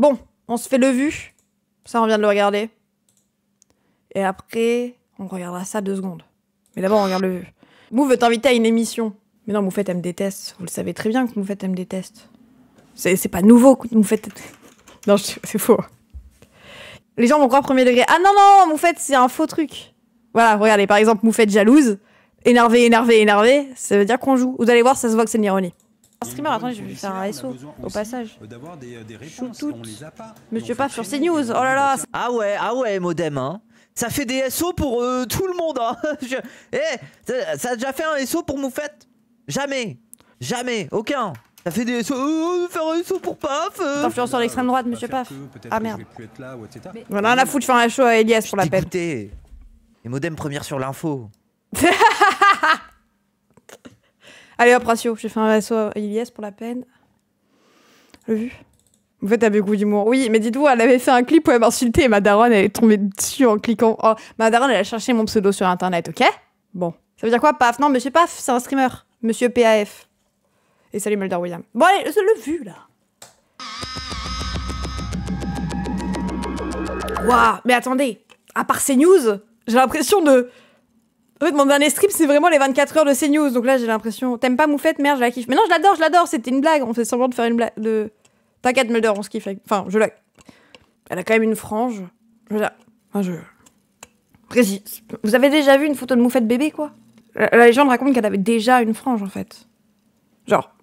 Bon, on se fait le vu. Ça, on vient de le regarder. Et après, on regardera ça 2 secondes. Mais d'abord, on regarde le vu. Mou veut t'inviter à une émission. Mais non, Moufette, elle me déteste. Vous le savez très bien que Moufette, elle me déteste. C'est pas nouveau que Moufette... Non, c'est faux. Les gens vont croire premier degré. Ah non, non, Moufette, c'est un faux truc. Voilà, regardez, par exemple, Moufette jalouse. Énervé, énervé, énervé. Ça veut dire qu'on joue. Vous allez voir, ça se voit que c'est de l'ironie. Un streamer, attendez, je vais faire un SO au passage. Monsieur Paf sur CNews, oh là là. Ah ouais, Modem, hein. Ça fait des SO pour tout le monde, hein. Ça a déjà fait un SO pour Moufette? Jamais. Jamais, aucun. Ça fait des SO, faire un SO pour Paf. Influenceur d'extrême droite, monsieur Paf. Ah merde. Voilà, la foutre, faire un show à Elias pour la peine. Et Modem première sur l'info. Allez hop, ratio, j'ai fait un SO à Elias pour la peine. Le vu. En fait, t'avais goût d'humour. Oui, mais dites-vous, elle avait fait un clip où elle m'insultait et ma daronne, elle est tombée dessus en cliquant. Oh, ma daronne, elle a cherché mon pseudo sur internet, ok? Bon. Ça veut dire quoi, Paf? Non, monsieur Paf, c'est un streamer. Monsieur PAF. Et salut Mulder William. Bon, allez, le vu, là. Waouh, mais attendez. À part CNews, j'ai l'impression de... En fait, mon dernier stream, c'est vraiment les 24 heures de CNews. Donc là, j'ai l'impression... T'aimes pas Moufette? Merde, je la kiffe. Mais non, je l'adore. C'était une blague. On fait semblant de faire une blague de... T'inquiète, Mulder, on se kiffe. Enfin, je la... Elle a quand même une frange. Précis. Vous avez déjà vu une photo de Moufette bébé, quoi? La légende raconte qu'elle avait déjà une frange, en fait. Genre...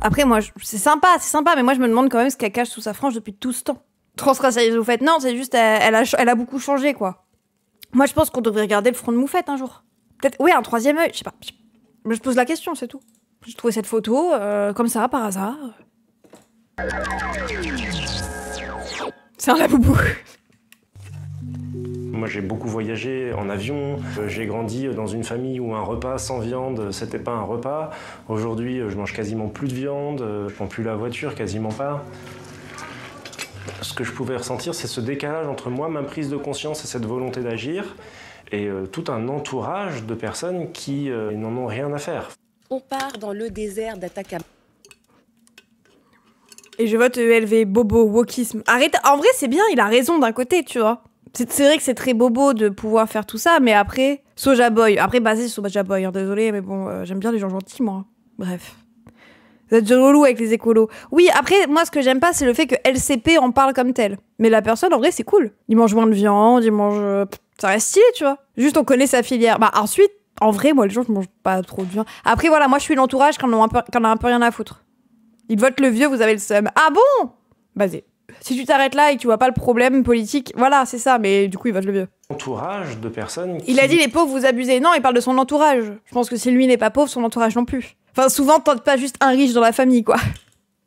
Après, moi, c'est sympa, mais moi, je me demande quand même ce qu'elle cache sous sa frange depuis tout ce temps. Transracialisée Moufette, non, c'est juste, elle a beaucoup changé, quoi. Moi, je pense qu'on devrait regarder le front de Moufette un jour. Peut-être, oui, un 3e œil, je sais pas. Je pose la question, c'est tout. J'ai trouvé cette photo, comme ça, par hasard. C'est un laboubou. Moi, j'ai beaucoup voyagé en avion. J'ai grandi dans une famille où un repas sans viande, c'était pas un repas. Aujourd'hui, je mange quasiment plus de viande. Je prends plus la voiture, quasiment pas. Ce que je pouvais ressentir, c'est ce décalage entre moi, ma prise de conscience et cette volonté d'agir, et tout un entourage de personnes qui n'en ont rien à faire. On part dans le désert d'Atacama. Et je vote ELV, bobo, wokisme. Arrête, en vrai, c'est bien, il a raison d'un côté, tu vois. C'est vrai que c'est très bobo de pouvoir faire tout ça, mais après, Soja Boy. Après, basé sur Soja Boy, hein, désolé, mais bon, j'aime bien les gens gentils, moi. Bref. Vous êtes relou avec les écolos. Oui, après, moi, ce que j'aime pas, c'est le fait que LCP en parle comme tel. Mais la personne, en vrai, c'est cool. Il mange moins de viande, il mange... Ça reste stylé, tu vois. Juste, on connaît sa filière. Bah, ensuite, en vrai, moi, les gens, je mange pas trop de viande. Après, voilà, moi, je suis l'entourage quand on a un peu rien à foutre. Ils votent le vieux, vous avez le seum. Ah bon? Vas-y. Si tu t'arrêtes là et que tu vois pas le problème politique, voilà, c'est ça, mais du coup, il vote le vieux. Entourage de personnes qui... Il a dit les pauvres, vous abusez. Non, il parle de son entourage. Je pense que si lui n'est pas pauvre, son entourage non plus. Enfin, souvent, tente pas juste un riche dans la famille, quoi.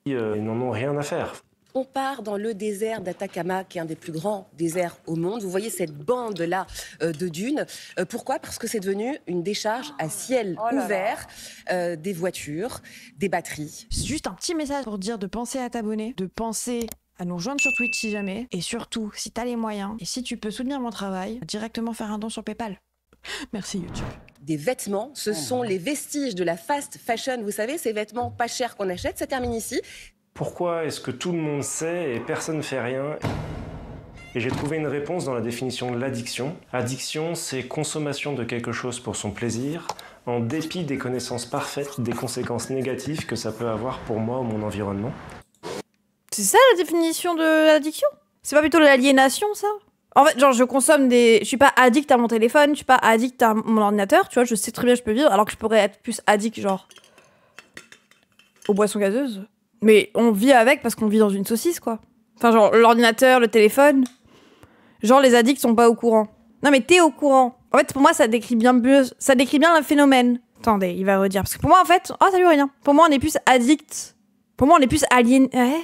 Ils n'en ont rien à faire. On part dans le désert d'Atacama, qui est un des plus grands déserts au monde. Vous voyez cette bande-là de dunes. Pourquoi? Parce que c'est devenu une décharge à ciel ouvert, des voitures, des batteries. Juste un petit message pour dire de penser à t'abonner, de penser à nous rejoindre sur Twitch si jamais, et surtout, si t'as les moyens, et si tu peux soutenir mon travail, directement faire un don sur PayPal. Merci YouTube. Des vêtements, ce sont les vestiges de la fast fashion. Vous savez, ces vêtements pas chers qu'on achète, ça termine ici. Pourquoi est-ce que tout le monde sait et personne ne fait rien? Et j'ai trouvé une réponse dans la définition de l'addiction. Addiction, c'est consommation de quelque chose pour son plaisir, en dépit des connaissances parfaites des conséquences négatives que ça peut avoir pour moi ou mon environnement. C'est ça la définition de l'addiction? C'est pas plutôt de l'aliénation, ça? En fait, genre, je consomme des... Je suis pas addict à mon téléphone, je suis pas addict à mon ordinateur, tu vois, je sais très bien que je peux vivre, alors que je pourrais être plus addict, genre, aux boissons gazeuses. Mais on vit avec parce qu'on vit dans une saucisse, quoi. Enfin, genre, l'ordinateur, le téléphone... Genre, les addicts sont pas au courant. Non, mais t'es au courant. En fait, pour moi, ça décrit bien le phénomène. Attendez, il va redire. Parce que pour moi, en fait... Oh, ça veut rien. Pour moi, on est plus addict. Pour moi, on est plus aliéné... Ouais.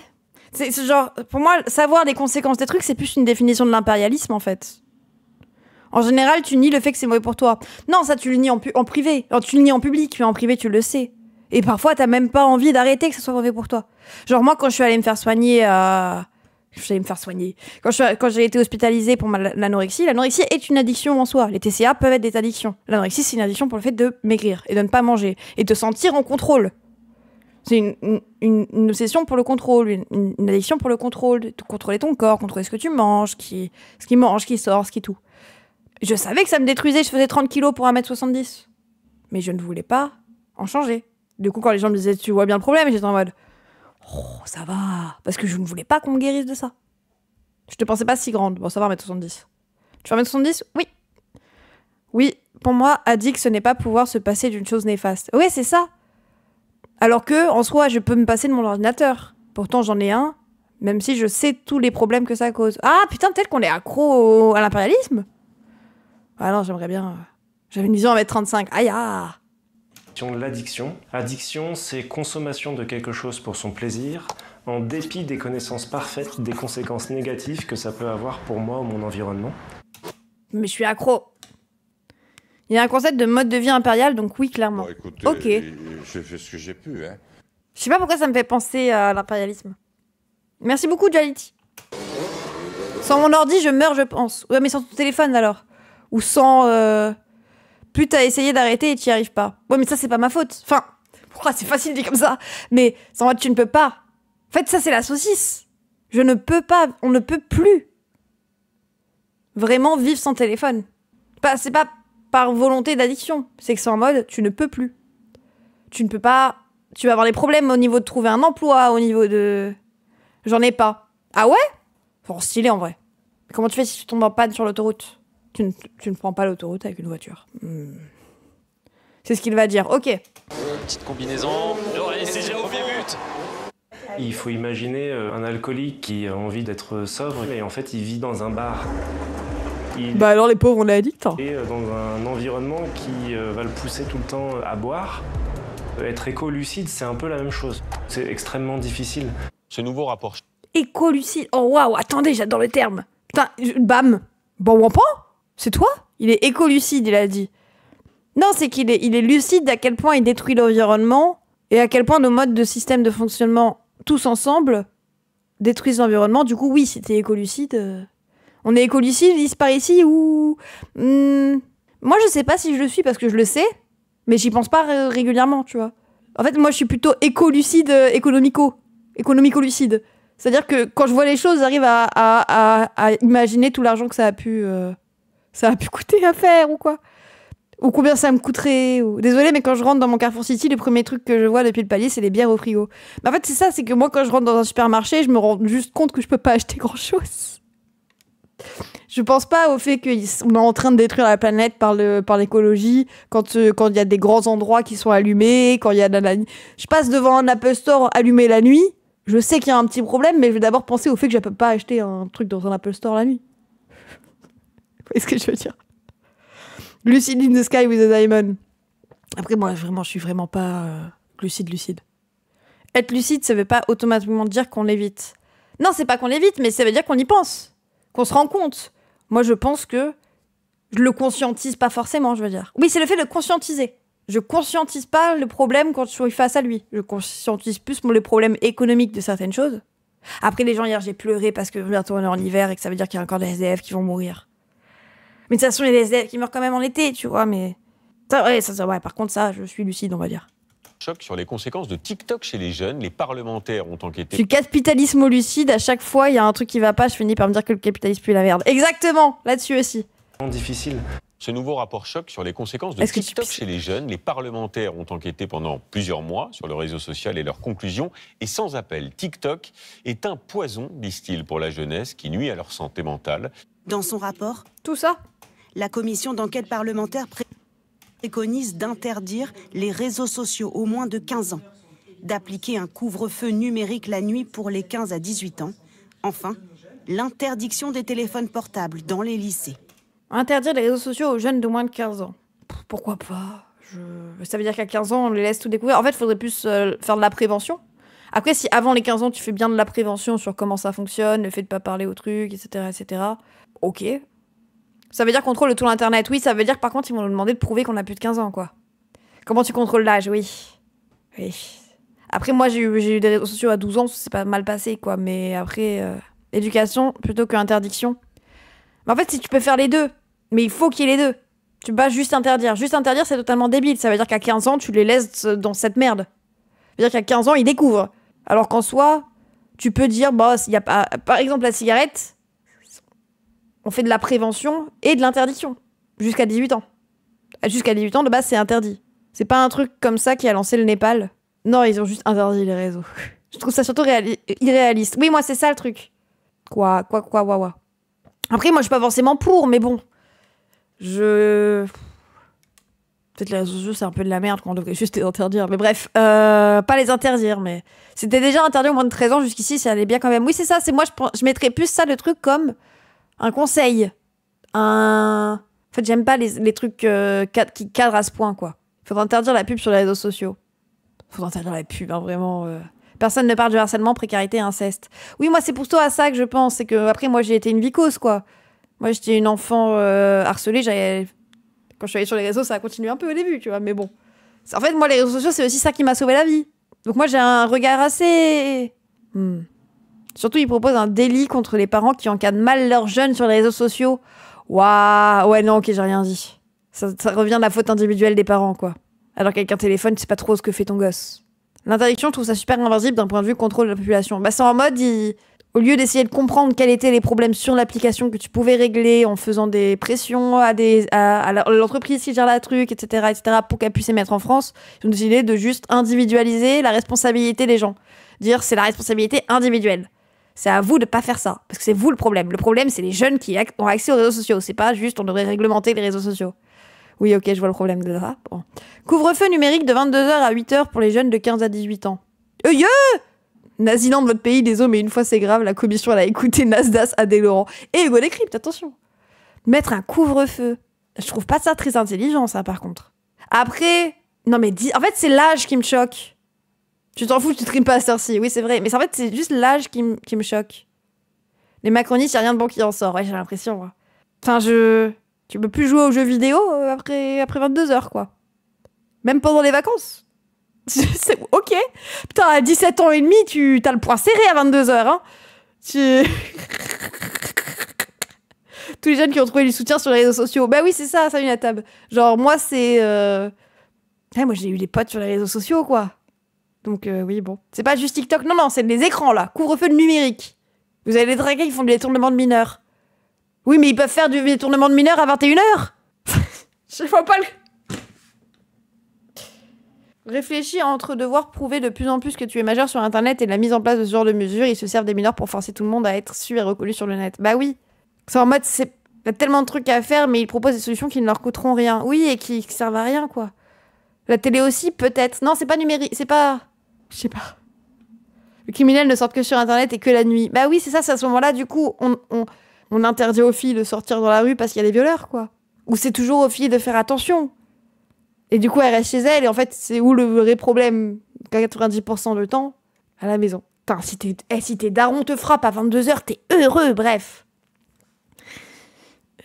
C'est genre... Pour moi, savoir les conséquences des trucs, c'est plus une définition de l'impérialisme, en fait. En général, tu nies le fait que c'est mauvais pour toi. Non, ça, tu le nies en privé. Alors, tu le nies en public, mais en privé, tu le sais. Et parfois, t'as même pas envie d'arrêter que ça soit mauvais pour toi. Genre, moi, quand je suis allée me faire soigner... Quand j'ai été hospitalisée pour l'anorexie est une addiction en soi. Les TCA peuvent être des addictions. L'anorexie, c'est une addiction pour le fait de maigrir et de ne pas manger et de se sentir en contrôle. C'est une obsession pour le contrôle, une addiction pour le contrôle, de contrôler ton corps, contrôler ce que tu manges, ce qui mange, ce qui sort, ce qui tout. Je savais que ça me détruisait, je faisais 30 kilos pour 1m70. Mais je ne voulais pas en changer. Du coup, quand les gens me disaient « tu vois bien le problème », j'étais en mode « oh, ça va », parce que je ne voulais pas qu'on me guérisse de ça. Je te pensais pas si grande. Bon, ça va, 1m70. Tu fais 1m70 ? Oui. Oui, pour moi, addict, ce n'est pas pouvoir se passer d'une chose néfaste. Ouais, c'est ça. Alors que, en soi, je peux me passer de mon ordinateur. Pourtant, j'en ai un, même si je sais tous les problèmes que ça cause. Ah, putain, peut-être qu'on est accro à l'impérialisme. Ah non, j'aimerais bien... J'avais une vision à 1m35. Aïe, ah. L'addiction. Addiction, c'est consommation de quelque chose pour son plaisir, en dépit des connaissances parfaites des conséquences négatives que ça peut avoir pour moi ou mon environnement. Mais je suis accro. Il y a un concept de mode de vie impérial, donc oui, clairement. Bon, écoutez, ok. j'ai fait ce que j'ai pu, hein. Je sais pas pourquoi ça me fait penser à l'impérialisme. Merci beaucoup, Duality. Sans mon ordi, je meurs, je pense. Ouais, mais sans ton téléphone, alors. Ou sans... Plus t'as essayé d'arrêter et t'y arrives pas. Ouais, mais ça, c'est pas ma faute. Enfin, pourquoi c'est facile dit comme ça. Mais sans moi, tu ne peux pas. En fait, ça, c'est la saucisse. Je ne peux pas, on ne peut plus vraiment vivre sans téléphone. C'est pas par volonté d'addiction. C'est que c'est en mode, tu ne peux plus. Tu ne peux pas... Tu vas avoir des problèmes au niveau de trouver un emploi, au niveau de... J'en ai pas. Ah ouais ? Faut stylé, en vrai. Comment tu fais si tu tombes en panne sur l'autoroute ? Tu ne prends pas l'autoroute avec une voiture. C'est ce qu'il va dire. Ok. Petite combinaison. Ouais, c'est déjà au but. Il faut imaginer un alcoolique qui a envie d'être sobre, et en fait, il vit dans un bar. Bah alors les pauvres, on est addicts. Hein. Et dans un environnement qui va le pousser tout le temps à boire. Être éco-lucide, c'est un peu la même chose. C'est extrêmement difficile. Ce nouveau rapport... Éco-lucide. Oh waouh, attendez, j'adore le terme. Putain, bam. Bon, wampan ? C'est toi ? Il est écolucide, il a dit. Non, c'est qu'il est, il est lucide à quel point il détruit l'environnement et à quel point nos modes de système de fonctionnement, tous ensemble, détruisent l'environnement. Du coup, oui, si t'es écolucide... On est écolucide, ici par ici, ou... Moi, je sais pas si je le suis parce que je le sais, mais j'y pense pas régulièrement, tu vois. En fait, moi, je suis plutôt écolucide économico-lucide. C'est-à-dire que quand je vois les choses, j'arrive à imaginer tout l'argent que ça a pu coûter à faire ou quoi. Ou combien ça me coûterait. Ou... Désolée, mais quand je rentre dans mon Carrefour City, les premiers trucs que je vois depuis le palier, c'est les bières au frigo. Mais en fait, c'est ça, c'est que moi, quand je rentre dans un supermarché, je me rends juste compte que je peux pas acheter grand-chose. Je pense pas au fait qu'on est en train de détruire la planète par l'écologie, quand il y a des grands endroits qui sont allumés, quand il y a Je passe devant un Apple Store allumé la nuit, je sais qu'il y a un petit problème, mais je vais d'abord penser au fait que je peux pas acheter un truc dans un Apple Store la nuit. Vous voyez ce que je veux dire ? Lucid in the sky with a diamond. Après, moi, vraiment, je suis vraiment pas lucide. Être lucide, ça veut pas automatiquement dire qu'on l'évite. Non, c'est pas qu'on l'évite, mais ça veut dire qu'on y pense. Qu'on se rend compte. Moi, je pense que je le conscientise pas forcément, je veux dire. Oui, c'est le fait de conscientiser. Je conscientise pas le problème quand je suis face à lui. Je conscientise plus les problèmes économiques de certaines choses. Après, les gens, hier, j'ai pleuré parce que bientôt on est en hiver et que ça veut dire qu'il y a encore des SDF qui vont mourir. Mais de toute façon, il y a des SDF qui meurent quand même en été, tu vois, mais... Ouais, par contre, ça, je suis lucide, on va dire. Choc sur les conséquences de TikTok chez les jeunes. Les parlementaires ont enquêté. Je suis capitalisme-lucide. À chaque fois, il y a un truc qui va pas, je finis par me dire que le capitalisme pue la merde. Exactement, là-dessus aussi. Difficile. Ce nouveau rapport choc sur les conséquences de TikTok chez les jeunes. Les parlementaires ont enquêté pendant plusieurs mois sur le réseau social et leurs conclusions. Et sans appel, TikTok est un poison, disent-ils, pour la jeunesse qui nuit à leur santé mentale. Dans son rapport, tout ça, la commission d'enquête parlementaire préconise d'interdire les réseaux sociaux aux moins de 15 ans, d'appliquer un couvre-feu numérique la nuit pour les 15 à 18 ans. Enfin, l'interdiction des téléphones portables dans les lycées. Interdire les réseaux sociaux aux jeunes de moins de 15 ans. Pourquoi pas ? Ça veut dire qu'à 15 ans, on les laisse tout découvrir. En fait, il faudrait plus faire de la prévention. Après, si avant les 15 ans, tu fais bien de la prévention sur comment ça fonctionne, le fait de pas parler aux trucs, etc., ok. Ça veut dire contrôle de tout l'internet. Oui, ça veut dire que par contre, ils vont nous demander de prouver qu'on a plus de 15 ans, quoi. Comment tu contrôles l'âge ? Oui. Après, moi, j'ai eu des réseaux sociaux à 12 ans, c'est pas mal passé, quoi. Mais après, éducation plutôt qu'interdiction. Mais en fait, si tu peux faire les deux, mais il faut qu'il y ait les deux. Tu peux pas juste interdire. Juste interdire, c'est totalement débile. Ça veut dire qu'à 15 ans, tu les laisses dans cette merde. C'est-à-dire qu'à 15 ans, il découvre. Alors qu'en soi, tu peux dire, bah, y a pas... par exemple, la cigarette, on fait de la prévention et de l'interdiction. Jusqu'à 18 ans. Jusqu'à 18 ans, de base, c'est interdit. C'est pas un truc comme ça qui a lancé le Népal. Non, ils ont juste interdit les réseaux. Je trouve ça surtout irréaliste. Oui, moi, c'est ça le truc. Quoi. Après, moi, je suis pas forcément pour, mais bon. Peut-être les réseaux sociaux, c'est un peu de la merde qu'on devrait juste les interdire. Mais bref, pas les interdire, mais... C'était déjà interdit au moins de 13 ans, jusqu'ici, ça allait bien quand même. Oui, c'est ça, c'est moi, je mettrais plus ça, le truc, comme un conseil. En fait, j'aime pas les trucs qui cadrent à ce point, quoi. Faudrait interdire la pub sur les réseaux sociaux. Faudrait interdire la pub, hein, vraiment. Personne ne parle du harcèlement, précarité, inceste. Oui, moi, c'est plutôt à ça que je pense. C'est que, après, moi, j'ai été une vicose, quoi. Moi, j'étais une enfant harcelée. Quand je suis allée sur les réseaux, ça a continué un peu au début, tu vois. Mais bon. En fait, moi, les réseaux sociaux, c'est aussi ça qui m'a sauvé la vie. Donc moi, j'ai un regard assez... Surtout, ils proposent un délit contre les parents qui encadrent mal leurs jeunes sur les réseaux sociaux. Waouh. Ouais, non, ok, j'ai rien dit. Ça revient de la faute individuelle des parents, quoi. Alors qu'avec un téléphone, tu sais pas trop ce que fait ton gosse. L'interdiction, je trouve ça super invisible d'un point de vue contrôle de la population. Bah, c'est en mode, au lieu d'essayer de comprendre quels étaient les problèmes sur l'application que tu pouvais régler en faisant des pressions à l'entreprise qui gère la truc, etc., pour qu'elle puisse les mettre en France, ils ont décidé de juste individualiser la responsabilité des gens. Dire, c'est la responsabilité individuelle. C'est à vous de pas faire ça, parce que c'est vous le problème. Le problème, c'est les jeunes qui ont accès aux réseaux sociaux. C'est pas juste, on devrait réglementer les réseaux sociaux. Oui, ok, je vois le problème de ça. Bon. Couvre-feu numérique de 22h à 8h pour les jeunes de 15 à 18 ans. Naziland de votre pays, désolé, mais une fois c'est grave, la commission elle a écouté Nasdaq, Adé Laurent et Hugo Décrypte, attention. Mettre un couvre-feu. Je trouve pas ça très intelligent, ça, par contre. Après, non mais en fait, c'est l'âge qui me choque. Tu t'en fous, tu te rimes pas à cette heure-ci. Oui, c'est vrai. Mais en fait, c'est juste l'âge qui me choque. Les macronistes, y a rien de bon qui en sort. Ouais, j'ai l'impression. Moi. Enfin, tu peux plus jouer aux jeux vidéo après 22h, quoi. Même pendant les vacances. C'est ok. Putain, à 17 ans et demi, t'as le poing serré à 22h, hein. Tous les jeunes qui ont trouvé du soutien sur les réseaux sociaux. Bah oui, c'est ça, salut la table. Genre, moi, c'est... moi, j'ai eu des potes sur les réseaux sociaux, quoi. Donc, oui, bon. C'est pas juste TikTok. Non, c'est des écrans, là. Couvre-feu de numérique. Vous avez les traqués qui font des détournements de mineurs. Oui, mais ils peuvent faire du détournement de mineurs à 21h. Je vois pas le... Réfléchis entre devoir prouver de plus en plus que tu es majeur sur Internet et la mise en place de ce genre de mesures. Ils se servent des mineurs pour forcer tout le monde à être su et reconnu sur le net. Bah oui. C'est en mode, il y a tellement de trucs à faire, mais ils proposent des solutions qui ne leur coûteront rien. Oui, et qui servent à rien, quoi. La télé aussi, peut-être. Non, c'est pas numérique. C'est pas... Je sais pas. Le criminel ne sort que sur Internet et que la nuit. Bah oui, c'est ça, c'est à ce moment-là, du coup, on interdit aux filles de sortir dans la rue parce qu'il y a des violeurs, quoi. Ou c'est toujours aux filles de faire attention. Et du coup, elles restent chez elles, et en fait, c'est où le vrai problème, 90% du temps, à la maison. Putain, si tes darons te frappent à 22h, t'es heureux, bref.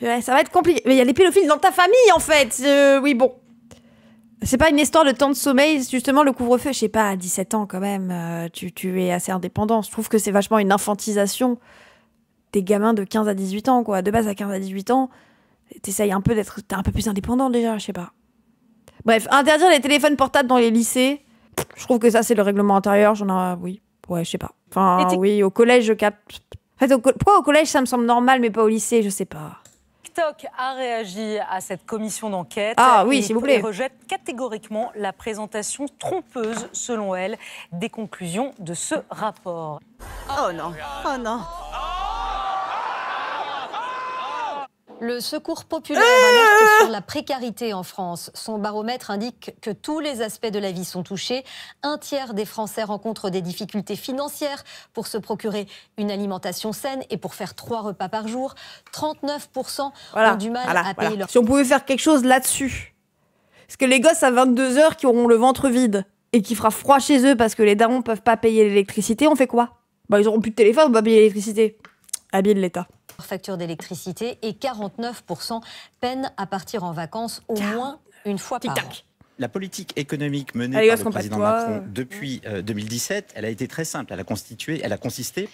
Ouais, ça va être compliqué. Mais il y a les pédophiles dans ta famille, en fait. Oui, bon. C'est pas une histoire de temps de sommeil, justement, le couvre-feu, je sais pas, à 17 ans, quand même, tu es assez indépendant. Je trouve que c'est vachement une infantisation des gamins de 15 à 18 ans, quoi. De base, à 15 à 18 ans, t'essayes un peu t'es un peu plus indépendant, déjà, je sais pas. Bref, interdire les téléphones portables dans les lycées, je trouve que ça, c'est le règlement intérieur. Oui, je sais pas. Enfin, oui, au collège, je capte. En fait, pourquoi au collège, ça me semble normal, mais pas au lycée, je sais pas. TikTok a réagi à cette commission d'enquête. Ah oui, s'il vous plaît. Et rejette catégoriquement la présentation trompeuse, selon elle, des conclusions de ce rapport. Oh non, oh non. Le Secours populaire alerte sur la précarité en France. Son baromètre indique que tous les aspects de la vie sont touchés. 1/3 des Français rencontrent des difficultés financières pour se procurer une alimentation saine et pour faire 3 repas par jour. 39% ont du mal à payer leur... Si on pouvait faire quelque chose là-dessus. Parce que les gosses à 22h qui auront le ventre vide et qui fera froid chez eux parce que les darons peuvent pas payer l'électricité, on fait quoi? Bah ils auront plus de téléphone, on va payer l'électricité. Habile l'État. Facture d'électricité et 49% peinent à partir en vacances au moins une fois par an. La politique économique menée par le président Macron depuis 2017, elle a été très simple. Elle a consisté,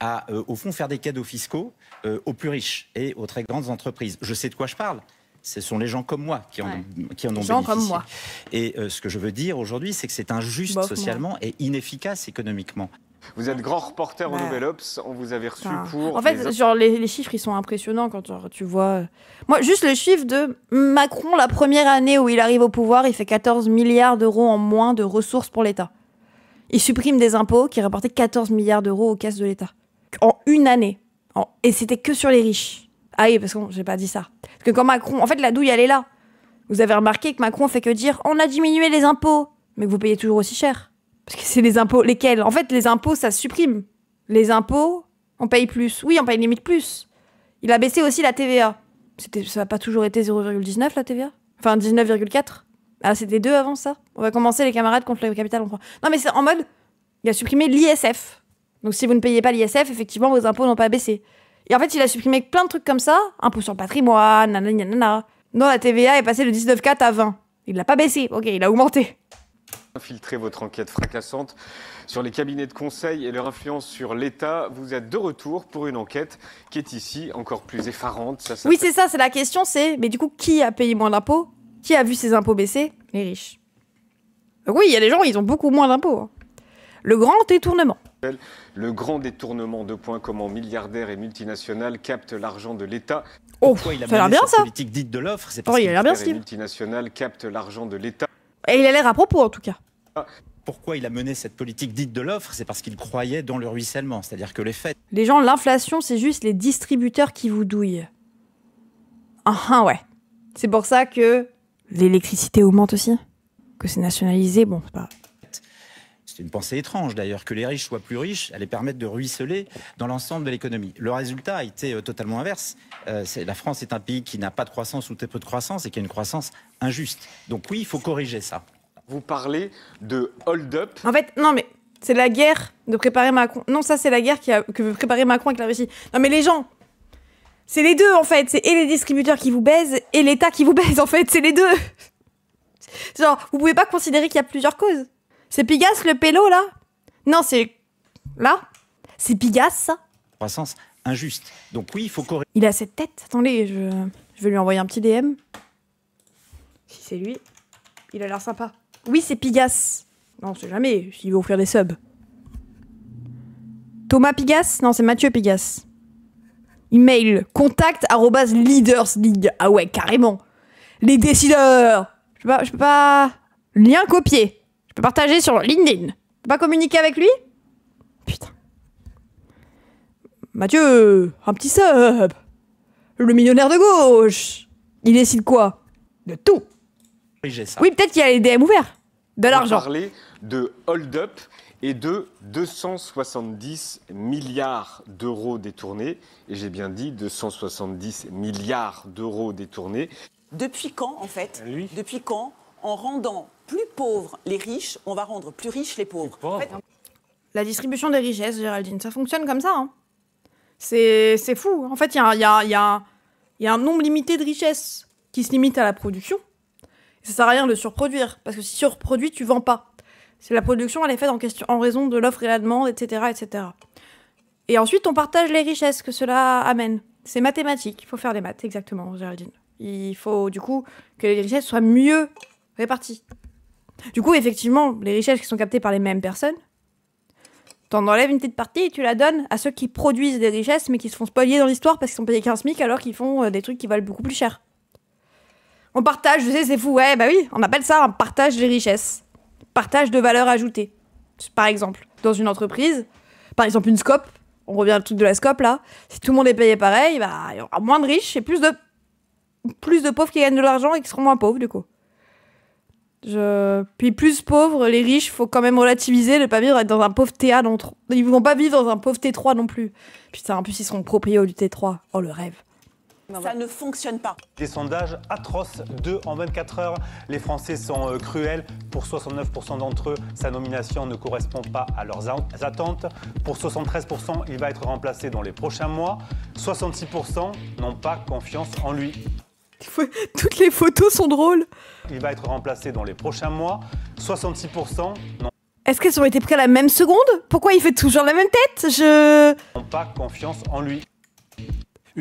à, au fond, faire des cadeaux fiscaux aux plus riches et aux très grandes entreprises. Je sais de quoi je parle. Ce sont les gens comme moi qui en ont bénéficié. Comme moi. Et ce que je veux dire aujourd'hui, c'est que c'est injuste socialement et inefficace économiquement. Vous êtes grand reporter au Nouvel Obs, on vous avait reçu pour... En fait, genre, les chiffres, ils sont impressionnants quand genre, tu vois... Moi, juste le chiffre de Macron, la première année où il arrive au pouvoir, il fait 14 milliards d'euros en moins de ressources pour l'État. Il supprime des impôts qui rapportaient 14 milliards d'euros aux caisses de l'État. En une année. Et c'était que sur les riches. Ah oui, parce que j'ai pas dit ça. Parce que quand Macron... En fait, la douille, elle est là. Vous avez remarqué que Macron fait que dire « On a diminué les impôts », mais que vous payez toujours aussi cher. Parce que c'est les impôts... Lesquels? En fait, les impôts, ça se supprime. Les impôts, on paye plus. Oui, on paye limite plus. Il a baissé aussi la TVA. Ça n'a pas toujours été 0,19 la TVA? Enfin, 19,4. Ah, c'était 2 avant ça. On va commencer les camarades contre le capital. Non, mais c'est en mode... Il a supprimé l'ISF. Donc si vous ne payez pas l'ISF, effectivement, vos impôts n'ont pas baissé. Et en fait, il a supprimé plein de trucs comme ça. Impôt sur le patrimoine, nanana. Non, la TVA est passée de 19,4 à 20. Il l'a pas baissé. Ok, il a augmenté. Infiltrer votre enquête fracassante sur les cabinets de conseil et leur influence sur l'État. Vous êtes de retour pour une enquête qui est ici encore plus effarante. Oui, c'est ça, c'est la question, c'est... Mais du coup, qui a payé moins d'impôts? Qui a vu ses impôts baisser? Les riches. Donc oui, il y a des gens, ils ont beaucoup moins d'impôts. Hein. Le grand détournement. Le grand détournement, 2 points, comment milliardaires et multinationales captent l'argent de l'État. Pourquoi il a mené cette politique dite de l'offre? C'est parce il a l'air bien, les multinationales captent l'argent de l'État. Et il a l'air à propos, en tout cas. Pourquoi il a mené cette politique dite de l'offre? C'est parce qu'il croyait dans le ruissellement, c'est-à-dire que les faits... Les gens, l'inflation, c'est juste les distributeurs qui vous douillent. Ouais. C'est pour ça que l'électricité augmente aussi. Que c'est nationalisé, bon, c'est pas... C'est une pensée étrange d'ailleurs, que les riches soient plus riches, allait permettre de ruisseler dans l'ensemble de l'économie. Le résultat a été totalement inverse. La France est un pays qui n'a pas de croissance ou très peu de croissance et qui a une croissance injuste. Donc oui, il faut corriger ça. Vous parlez de hold-up. En fait, non mais c'est la guerre de préparer Macron. Non, ça c'est la guerre que veut préparer Macron avec la Russie. Non mais les gens, c'est les deux en fait. C'est et les distributeurs qui vous baisent et l'État qui vous baise en fait. C'est les deux. Genre, vous pouvez pas considérer qu'il y a plusieurs causes. C'est Pigasse, le pélo, là? Non, c'est... Là? C'est Pigasse, ça? Croissance injuste. Donc oui, il faut corriger. Il a cette tête. Attendez, je vais lui envoyer un petit DM. Si c'est lui. Il a l'air sympa. Oui, c'est Pigasse. Non, on sait jamais. S'il veut offrir des subs. Thomas Pigasse? Non, c'est Mathieu Pigasse. Email. contact@leadersleague. Ah ouais, carrément. Les décideurs. Je peux pas... Lien copié. Je peux partager sur LinkedIn. Je peux pas communiquer avec lui? Putain. Mathieu, un petit sub. Le millionnaire de gauche. Il décide quoi? De tout. Oui, peut-être qu'il y a les DM ouverts. De l'argent. On parlait de hold-up et de 270 milliards d'euros détournés. Et j'ai bien dit 270 milliards d'euros détournés. Depuis quand, en fait? Depuis quand, en rendant plus pauvres les riches, on va rendre plus riches les pauvres? En fait, la distribution des richesses, Géraldine, ça fonctionne comme ça. Hein. C'est fou. En fait, il y a un nombre limité de richesses qui se limite à la production. Ça sert à rien de surproduire, parce que si tu surproduis, tu vends pas. C'est la production, elle est faite en raison de l'offre et la demande, etc., etc. Et ensuite, on partage les richesses que cela amène. C'est mathématique. Il faut faire des maths, exactement, Géraldine. Il faut, du coup, que les richesses soient mieux réparties. Du coup, effectivement, les richesses qui sont captées par les mêmes personnes, t'en enlèves une petite partie et tu la donnes à ceux qui produisent des richesses, mais qui se font spolier dans l'histoire parce qu'ils sont payés 15 SMIC alors qu'ils font des trucs qui valent beaucoup plus cher. On partage, je sais, c'est fou. Ouais, bah oui, on appelle ça un partage des richesses. Partage de valeur ajoutée. Par exemple, dans une entreprise, par exemple une SCOP, on revient au truc de la SCOP là, si tout le monde est payé pareil, bah, il y aura moins de riches et plus de pauvres qui gagnent de l'argent et qui seront moins pauvres du coup. Puis plus pauvres, les riches, faut quand même relativiser, ne pas vivre dans un pauvre TA non trop. Ils vont pas vivre dans un pauvre T3 non plus. Putain, en plus ils seront proprios du T3. Oh le rêve. Ça ne fonctionne pas. Des sondages atroces, 2 en 24 heures. Les Français sont cruels. Pour 69% d'entre eux, sa nomination ne correspond pas à leurs attentes. Pour 73%, il va être remplacé dans les prochains mois. 66% n'ont pas confiance en lui. Toutes les photos sont drôles. Il va être remplacé dans les prochains mois. 66% n'ont... Est-ce qu'elles ont été prises à la même seconde? Pourquoi il fait toujours la même tête? n'ont pas confiance en lui.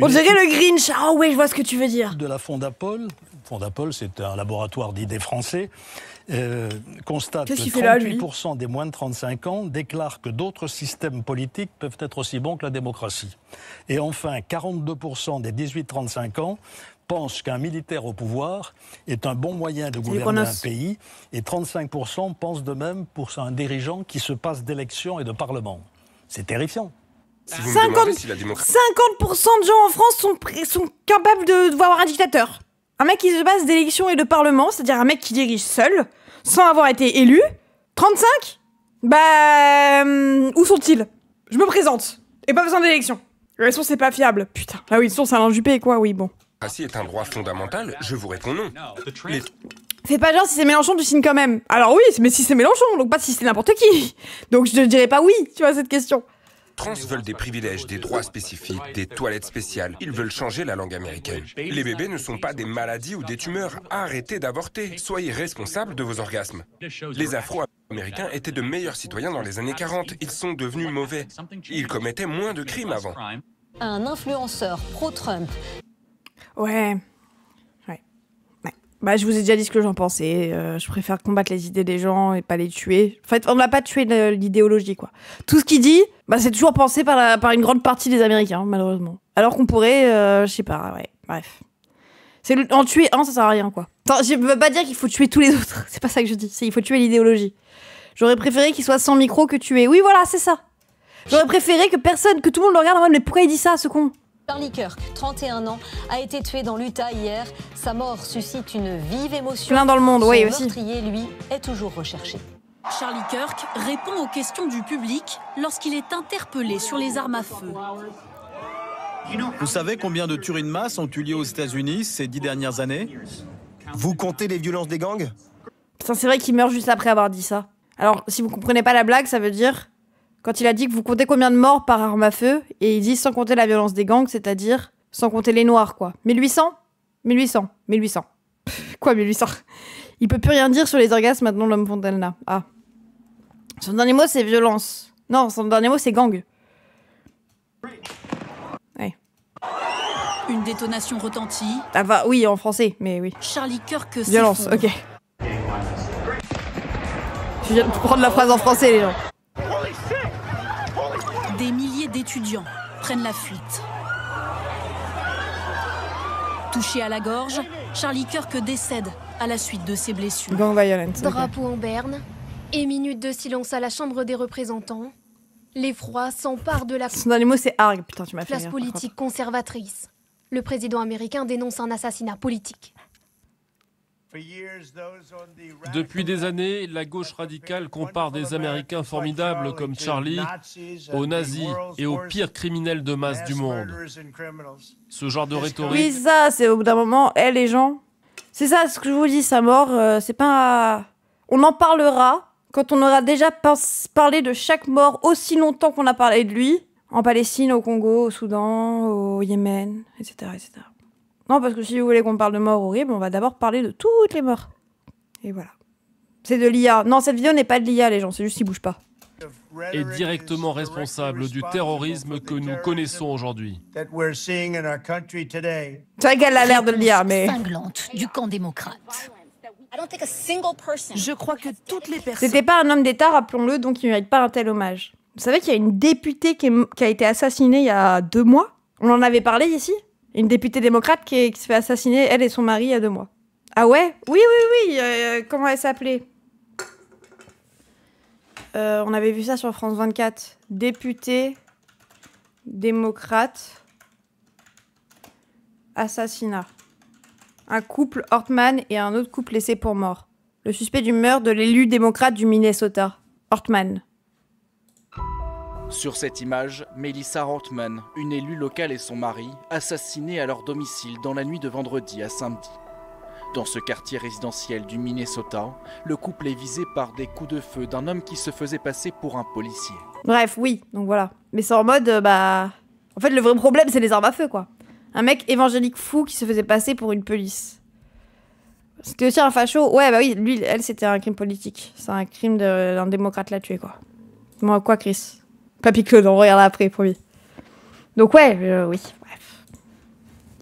On dirait le Grinch. Ah ouais, je vois ce que tu veux dire. De la Fondapol. Fondapol, c'est un laboratoire d'idées français. Constate que 38% des moins de 35 ans déclarent que d'autres systèmes politiques peuvent être aussi bons que la démocratie. Et enfin, 42% des 18-35 ans pensent qu'un militaire au pouvoir est un bon moyen de gouverner un pays, et 35% pensent de même pour un dirigeant qui se passe d'élections et de parlement. C'est terrifiant. Si 50% de gens en France sont capables de voir un dictateur. Un mec qui se passe d'élections et de parlement, c'est-à-dire un mec qui dirige seul, sans avoir été élu. 35 ? Bah... où sont-ils ? Je me présente. Et pas besoin d'élection. La source, c'est pas fiable. Putain. Ah oui, source Alain Juppé, quoi, oui, bon. Si est un droit fondamental, je vous réponds non. Fais pas genre si c'est Mélenchon, tu signes quand même. Alors oui, mais si c'est Mélenchon, donc pas si c'est n'importe qui. Donc je ne dirais pas oui, tu vois, cette question. Trans veulent des privilèges, des droits spécifiques, des toilettes spéciales. Ils veulent changer la langue américaine. Les bébés ne sont pas des maladies ou des tumeurs. Arrêtez d'avorter. Soyez responsables de vos orgasmes. Les Afro-Américains étaient de meilleurs citoyens dans les années 40. Ils sont devenus mauvais. Ils commettaient moins de crimes avant. Un influenceur pro-Trump. Ouais. Bah, je vous ai déjà dit ce que j'en pensais. Je préfère combattre les idées des gens et pas les tuer. En fait, on n'a pas tué l'idéologie, quoi. Tout ce qu'il dit, bah, c'est toujours pensé par une grande partie des Américains, malheureusement. Alors qu'on pourrait, je sais pas, ouais, bref. En tuer un, ça sert à rien, quoi. Enfin, je veux pas dire qu'il faut tuer tous les autres. C'est pas ça que je dis. Il faut tuer l'idéologie. J'aurais préféré qu'il soit sans micro que tué. Oui, voilà, c'est ça. J'aurais préféré que tout le monde le regarde en mode, mais pourquoi il dit ça, ce con ? Charlie Kirk, 31 ans, a été tué dans l'Utah hier. Sa mort suscite une vive émotion. Plein dans le monde, oui, aussi. Son meurtrier, lui, est toujours recherché. Charlie Kirk répond aux questions du public lorsqu'il est interpellé sur les armes à feu. Vous savez combien de tueries de masse ont eu lieu aux États-Unis ces 10 dernières années? Vous comptez les violences des gangs? Putain, c'est vrai qu'il meurt juste après avoir dit ça. Alors, si vous comprenez pas la blague, ça veut dire... Quand il a dit que vous comptez combien de morts par arme à feu, et il dit sans compter la violence des gangs, c'est-à-dire sans compter les noirs, quoi. 1800 ? 1800. 1800. Quoi, 1800 ? Il peut plus rien dire sur les orgasmes maintenant, l'homme Fontaine-là. Ah. Son dernier mot, c'est violence. Non, son dernier mot, c'est gang. Ouais. Une détonation retentit. Ah bah oui, en français, mais oui. Charlie Kirk violence, s'effondre. ok. Je viens de prendre la phrase en français, les gens. Des milliers d'étudiants prennent la fuite. Touché à la gorge, Charlie Kirk décède à la suite de ses blessures. Gang violence. Drapeau en berne et minute de silence à la Chambre des représentants. L'effroi s'empare de la Son dernier mot, c'est argue. Putain, tu m'as fait classe rire, politique conservatrice. Le président américain dénonce un assassinat politique. Depuis des années, la gauche radicale compare des Américains formidables comme Charlie aux nazis et aux pires criminels de masse du monde. Ce genre de rhétorique... Oui, ça, c'est au bout d'un moment, les gens... C'est ça, ce que je vous dis, sa mort, c'est pas... On en parlera quand on aura déjà parlé de chaque mort aussi longtemps qu'on a parlé de lui, en Palestine, au Congo, au Soudan, au Yémen, etc., etc. Non, parce que si vous voulez qu'on parle de morts horribles, on va d'abord parler de toutes les morts. Et voilà. C'est de l'IA. Non, cette vidéo n'est pas de l'IA, les gens, c'est juste qu'ils bougent pas. Est directement responsable du terrorisme que nous connaissons aujourd'hui. C'est vrai qu'elle a l'air de l'IA, mais... Cinglante du camp démocrate. Je crois que toutes les personnes... C'était pas un homme d'État, rappelons-le, donc il ne mérite pas un tel hommage. Vous savez qu'il y a une députée qui a été assassinée il y a 2 mois? On en avait parlé ici? Une députée démocrate qui se fait assassiner, elle et son mari, il y a 2 mois. Ah ouais? Oui, comment elle s'appelait? On avait vu ça sur France 24. Députée démocrate, assassinat. Un couple, Ortman, et un autre couple laissé pour mort. Le suspect du meurtre de l'élu démocrate du Minnesota, Ortman. Sur cette image, Melissa Ortman, une élue locale et son mari, assassinés à leur domicile dans la nuit de vendredi à samedi. Dans ce quartier résidentiel du Minnesota, le couple est visé par des coups de feu d'un homme qui se faisait passer pour un policier. Bref, oui, donc voilà. Mais c'est en mode, En fait, le vrai problème, c'est les armes à feu, quoi. Un mec évangélique fou qui se faisait passer pour une police. C'était aussi un facho. Ouais, bah oui, lui, elle, c'était un crime politique. C'est un crime d'un démocrate l'a tué, quoi. Moi, quoi, Chris? Papy Claude, on regarde après, promis. Donc ouais, oui, bref.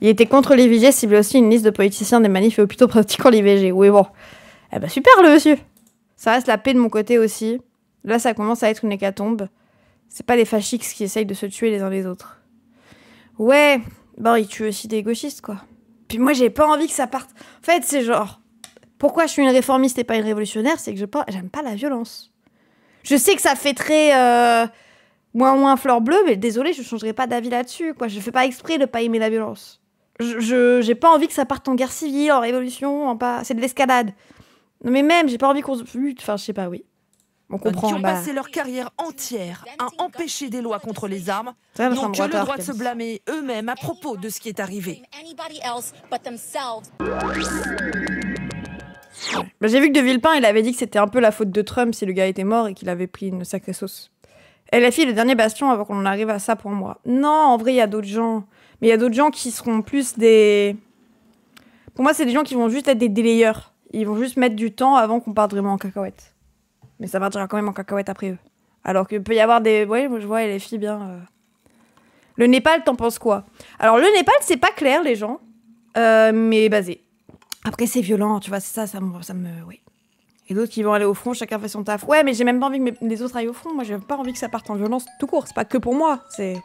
Il était contre l'IVG, ciblait aussi une liste de politiciens des manifs et hôpitaux pratiquant l'IVG. Oui, bon. Eh ben super, le monsieur. Ça reste la paix de mon côté aussi. Là, ça commence à être une hécatombe. C'est pas les fascistes qui essayent de se tuer les uns les autres. Ouais, bon, ils tuent aussi des gauchistes, quoi. Puis moi, j'ai pas envie que ça parte. En fait, c'est genre... Pourquoi je suis une réformiste et pas une révolutionnaire? C'est que j'aime pas la violence. Je sais que ça fait très... moins fleur bleue, mais désolé, je changerai pas d'avis là-dessus, quoi. Je fais pas exprès de pas aimer la violence. J'ai pas envie que ça parte en guerre civile, en révolution, c'est de l'escalade. Non mais même, j'ai pas envie qu'on se lutte, enfin je sais pas, oui. On comprend. Qui ont passé leur carrière entière à empêcher des lois contre les armes, n'ont que le droit de se blâmer eux-mêmes à propos de ce qui est arrivé. Bah, j'ai vu que De Villepin, il avait dit que c'était un peu la faute de Trump si le gars était mort et qu'il avait pris une sacrée sauce. LFI, le dernier bastion avant qu'on en arrive à ça pour moi. Non, en vrai, il y a d'autres gens. Mais il y a d'autres gens qui seront plus des... Pour moi, c'est des gens qui vont juste être des délayeurs. Ils vont juste mettre du temps avant qu'on parte vraiment en cacahuète. Mais ça partira quand même en cacahuète après eux. Alors qu'il peut y avoir des... Ouais, moi je vois LFI bien... Le Népal, t'en penses quoi? Alors le Népal, c'est pas clair, les gens. Mais basé. Après, c'est violent, tu vois, c'est ça me... Oui. Et d'autres qui vont aller au front, chacun fait son taf. Ouais, mais j'ai même pas envie que les autres aillent au front. Moi, j'ai pas envie que ça parte en violence tout court. C'est pas que pour moi, c'est...